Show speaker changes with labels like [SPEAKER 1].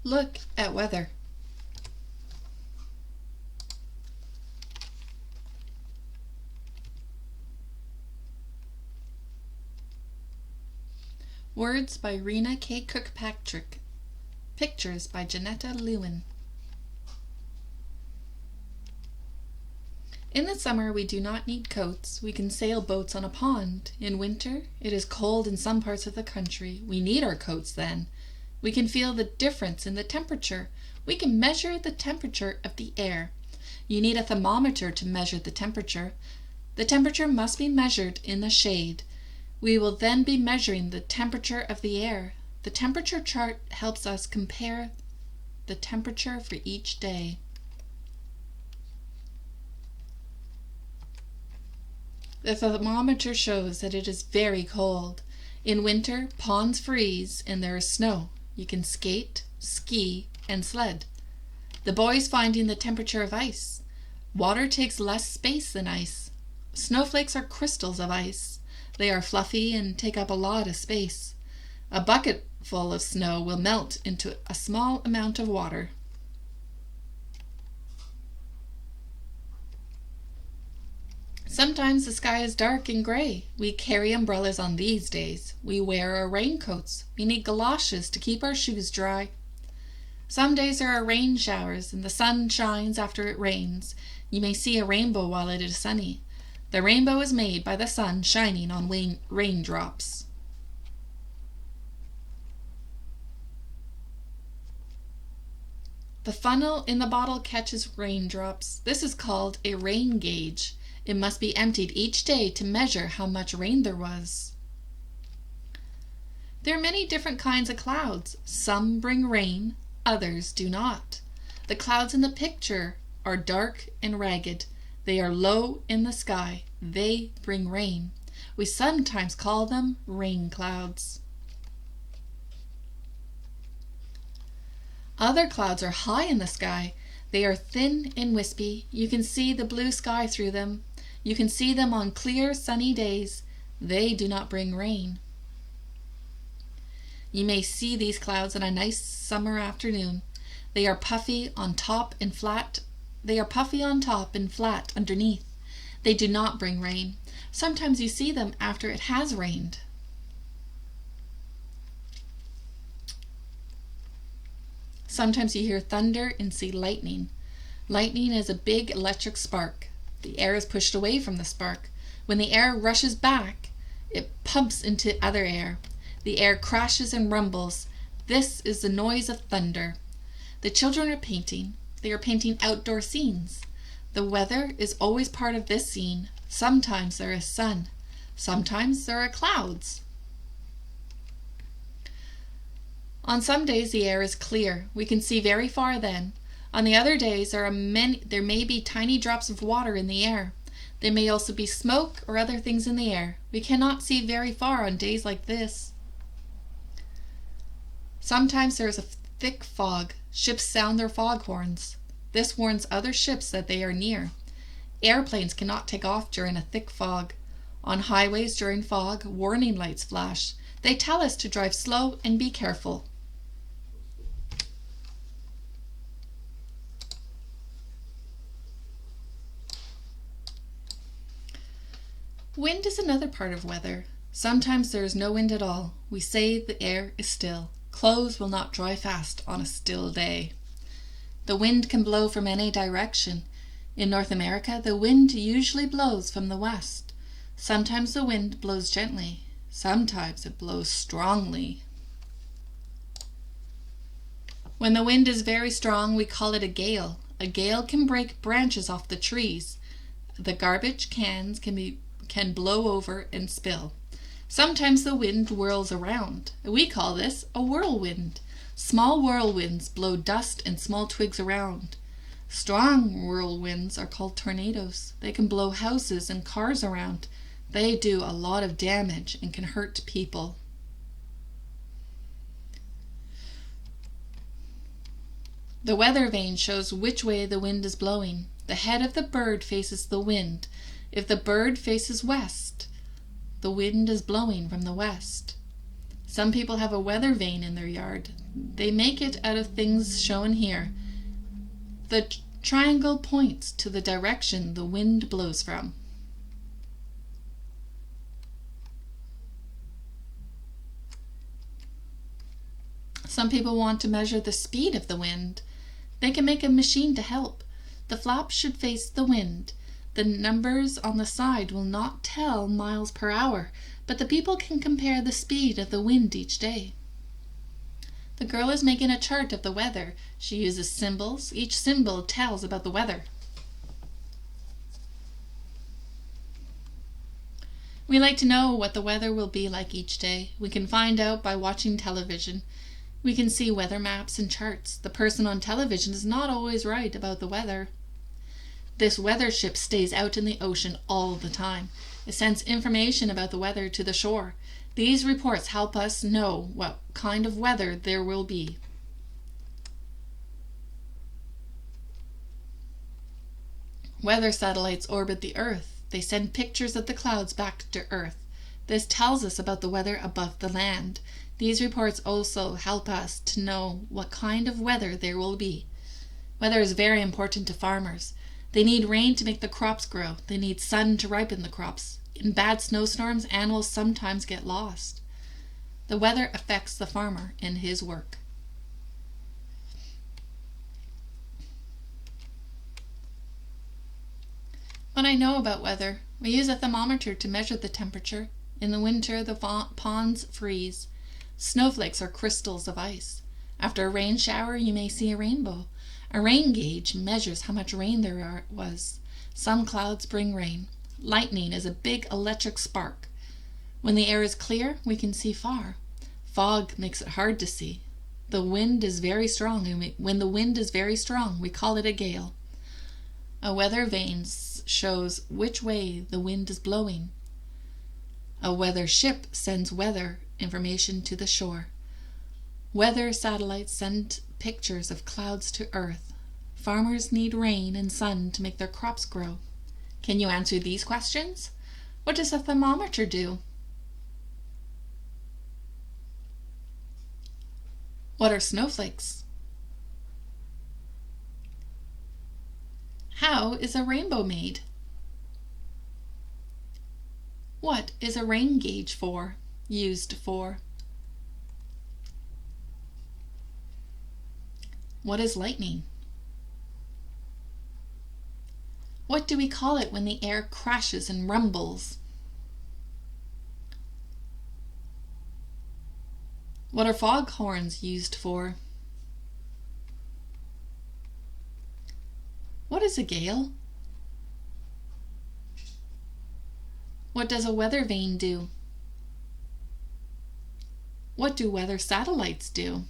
[SPEAKER 1] Look at weather. Words by Rena K. Kirkpatrick. Pictures by Janetta, Lewin. In the summer we do not need coats. We can sail boats on a pond. In winter it is cold in some parts of the country. We need our coats then. We can feel the difference in the temperature. We can measure the temperature of the air. You need a thermometer to measure the temperature. The temperature must be measured in the shade. We will then be measuring the temperature of the air. The temperature chart helps us compare the temperature for each day. The thermometer shows that it is very cold. In winter, ponds freeze and there is snow. You can skate, ski, and sled. The boys finding the temperature of ice. Water takes less space than ice. Snowflakes are crystals of ice. They are fluffy and take up a lot of space. A bucket full of snow will melt into a small amount of water. Sometimes the sky is dark and gray. We carry umbrellas on these days. We wear our raincoats. We need galoshes to keep our shoes dry. Some days there are rain showers and the sun shines after it rains. You may see a rainbow while it is sunny. The rainbow is made by the sun shining on raindrops. The funnel in the bottle catches raindrops. This is called a rain gauge. It must be emptied each day to measure how much rain there was. There are many different kinds of clouds. Some bring rain, others do not. The clouds in the picture are dark and ragged. They are low in the sky. They bring rain. We sometimes call them rain clouds. Other clouds are high in the sky. They are thin and wispy. You can see the blue sky through them. You can see them on clear, sunny days. They do not bring rain. You may see these clouds on a nice summer afternoon. They are puffy on top and flat. They are puffy on top and flat underneath. They do not bring rain. Sometimes you see them after it has rained. Sometimes you hear thunder and see lightning. Lightning is a big electric spark. The air is pushed away from the spark. When the air rushes back, it pumps into other air. The air crashes and rumbles. This is the noise of thunder. The children are painting. They are painting outdoor scenes. The weather is always part of this scene. Sometimes there is sun. Sometimes there are clouds. On some days the air is clear. We can see very far then. On the other days there may be tiny drops of water in the air. There may also be smoke or other things in the air. We cannot see very far on days like this. Sometimes there is a thick fog. Ships sound their foghorns. This warns other ships that they are near. Airplanes cannot take off during a thick fog. On highways during fog, warning lights flash. They tell us to drive slow and be careful. Wind is another part of weather. Sometimes there is no wind at all. We say the air is still. Clothes will not dry fast on a still day. The wind can blow from any direction. In North America, the wind usually blows from the west. Sometimes the wind blows gently. Sometimes it blows strongly. When the wind is very strong, we call it a gale. A gale can break branches off the trees. The garbage cans can blow over and spill. Sometimes the wind whirls around. We call this a whirlwind. Small whirlwinds blow dust and small twigs around. Strong whirlwinds are called tornadoes. They can blow houses and cars around. They do a lot of damage and can hurt people. The weather vane shows which way the wind is blowing. The head of the bird faces the wind. If the bird faces west, the wind is blowing from the west. Some people have a weather vane in their yard. They make it out of things shown here. The triangle points to the direction the wind blows from. Some people want to measure the speed of the wind. They can make a machine to help. The flap should face the wind. The numbers on the side will not tell miles per hour, but the people can compare the speed of the wind each day. The girl is making a chart of the weather. She uses symbols. Each symbol tells about the weather. We like to know what the weather will be like each day. We can find out by watching television. We can see weather maps and charts. The person on television is not always right about the weather. This weather ship stays out in the ocean all the time. It sends information about the weather to the shore. These reports help us know what kind of weather there will be. Weather satellites orbit the Earth. They send pictures of the clouds back to Earth. This tells us about the weather above the land. These reports also help us to know what kind of weather there will be. Weather is very important to farmers. They need rain to make the crops grow. They need sun to ripen the crops. In bad snowstorms, animals sometimes get lost. The weather affects the farmer in his work. What I know about weather: we use a thermometer to measure the temperature. In the winter, the ponds freeze. Snowflakes are crystals of ice. After a rain shower, you may see a rainbow. A rain gauge measures how much rain there was. Some clouds bring rain. Lightning is a big electric spark. When the air is clear, we can see far. Fog makes it hard to see. The wind is very strong, and when the wind is very strong, we call it a gale. A weather vane shows which way the wind is blowing. A weather ship sends weather information to the shore. Weather satellites send pictures of clouds to Earth. Farmers need rain and sun to make their crops grow. Can you answer these questions? What does a thermometer do? What are snowflakes? How is a rainbow made? What is a rain gauge used for? What is lightning? What do we call it when the air crashes and rumbles? What are foghorns used for? What is a gale? What does a weather vane do? What do weather satellites do?